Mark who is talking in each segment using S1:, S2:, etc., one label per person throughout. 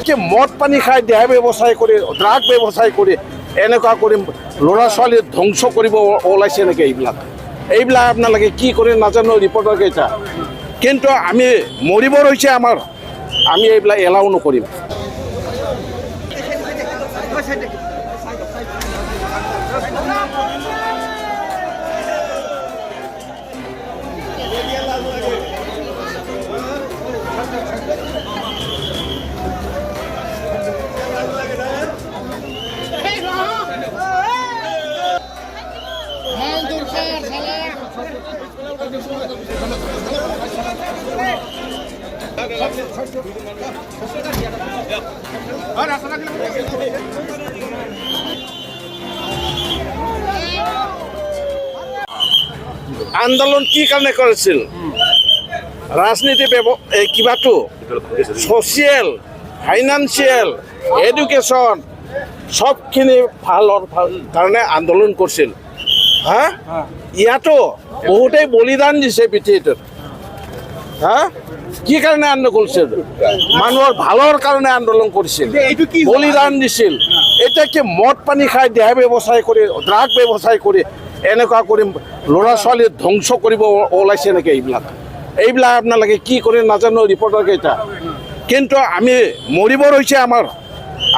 S1: কি মদ পানী খাই দেহা ব্যৱসায় কৰি ড্ৰাগ ব্যৱসায় কৰি এনেকুৱা কৰি ল'ৰা ছোৱালী ধ্বংস কৰিব ওলাইছে নেকি এইবিলাক আপোনালোকে কি কৰে নাজানো ৰিপৰ্টাৰ কেইটা কিন্তু আমি মৰিব ৰৈছে আমাৰ আমি এইবিলাক এলাও নকৰিম আন্দোলন কি কাৰণে কৰিছিল ৰাজনীতি কিবাটো ছ'চিয়েল ফাইনেন্সিয়েল এডুকেশ্যন সবখিনি ভালৰ কাৰণে আন্দোলন কৰিছিল হা ইয়াতো বহুতেই বলিদান দিছে পৃথিৱীটোত হা কি কাৰণে আন্দোলন কৰিছিল মানুহৰ ভালৰ কাৰণে আন্দোলন কৰিছিল বলিদান দিছিল এতিয়া কি মদ পানী খাই দেহা ব্যৱসায় কৰি ড্ৰাগ ব্যৱসায় কৰি এনেকুৱা কৰি ল'ৰা ছোৱালী ধ্বংস কৰিব ওলাইছে নেকি এইবিলাক আপোনালোকে কি কৰে নাজানো ৰিপৰ্টাৰ কেইটা কিন্তু আমি মৰিব ৰৈছে আমাৰ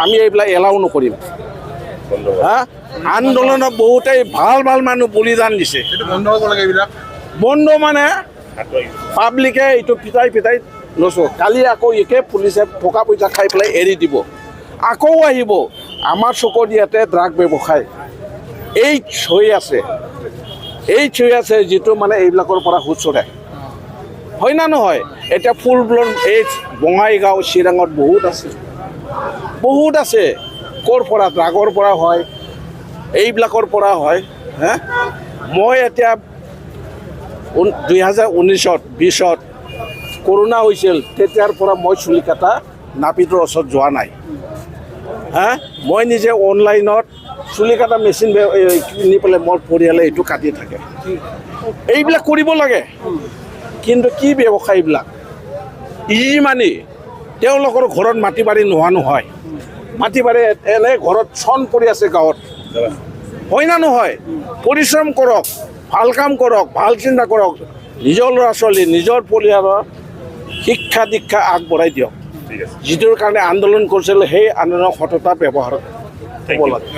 S1: আমি এইবিলাক এলাও নকৰিম হা আন্দোলনত বহুতেই ভাল মানুহ বলিদান দিছে বন্ধ মানে পাব্লিকে এইটো পিটাই লৈছোঁ কালি আকৌ একে পুলিচে টকা পইচা খাই পেলাই এৰি দিব আকৌ আহিব আমাৰ চকুত ইয়াতে ড্ৰাগ ব্যৱসায় এই হৈ আছে যিটো মানে এইবিলাকৰ পৰা সুচৰে হয় না নহয় এতিয়া ফুল ব্লন এই বঙাইগাঁও চিৰাঙত বহুত আছে ক'ৰ পৰা ড্ৰাগৰ পৰা হয় এইবিলাকৰ পৰা হয় হা মই এতিয়া 2019-20 কৰোণা হৈছিল তেতিয়াৰ পৰা মই চুলিকাটা নাপিতৰ ওচৰত যোৱা নাই হা মই নিজে অনলাইনত চুলিকাটা মেচিন কিনি পেলাই মোৰ পৰিয়ালে এইটো কাটি থাকে এইবিলাক কৰিব লাগে কিন্তু কি ব্যৱসায় এইবিলাক ইজি মানি তেওঁলোকৰ ঘৰত মাটি বাৰী নোহোৱা নহয় মাটি বাৰী এনে ঘৰত চন পৰি আছে গাঁৱত হয় না নহয় পৰিশ্ৰম কৰক ভাল কাম কৰক ভাল চিন্তা কৰক নিজৰ ল'ৰা ছোৱালী নিজৰ পৰিয়ালৰ শিক্ষা দীক্ষা আগবঢ়াই দিয়ক যিটোৰ কাৰণে আন্দোলন কৰিছিল সেই আন্দোলনৰ সততা ব্যৱহাৰ হ'ব লাগে